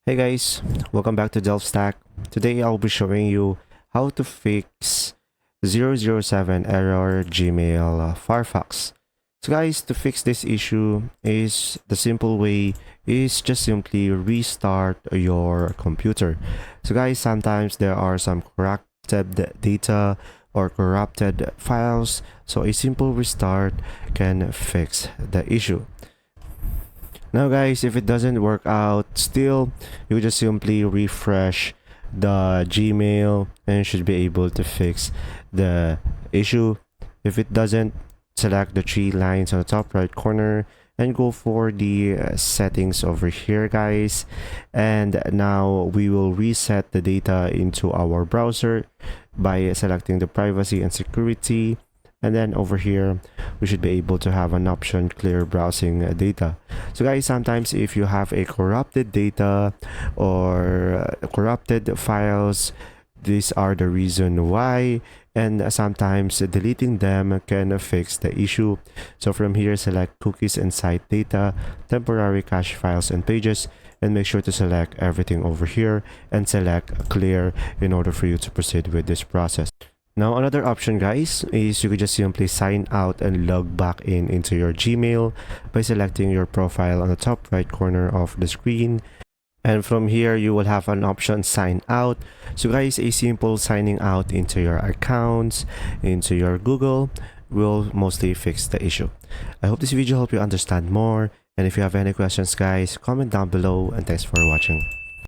Hey guys, welcome back to Delph. Today I'll be showing you how to fix 007 error Gmail Firefox. So guys, to fix this issue is the simple way is just simply restart your computer. So guys, sometimes there are some corrupted data or corrupted files, so a simple restart can fix the issue. Now guys, if it doesn't work out still, you just simply refresh the Gmail and you should be able to fix the issue. If it doesn't, select the three lines on the top right corner and go for the settings over here guys, and now we will reset the data into our browser by selecting the privacy and security, and then over here we should be able to have an option clear browsing data. So guys, sometimes if you have a corrupted data or corrupted files, these are the reason why, and sometimes deleting them can fix the issue. So from here, select cookies and site data, temporary cache files and pages, and make sure to select everything over here and select clear in order for you to proceed with this process. Now another option guys is you could just simply sign out and log back in into your Gmail by selecting your profile on the top right corner of the screen, and from here you will have an option sign out. So guys, a simple signing out into your accounts, into your Google will mostly fix the issue. I hope this video helped you understand more, and if you have any questions guys, comment down below, and thanks for watching.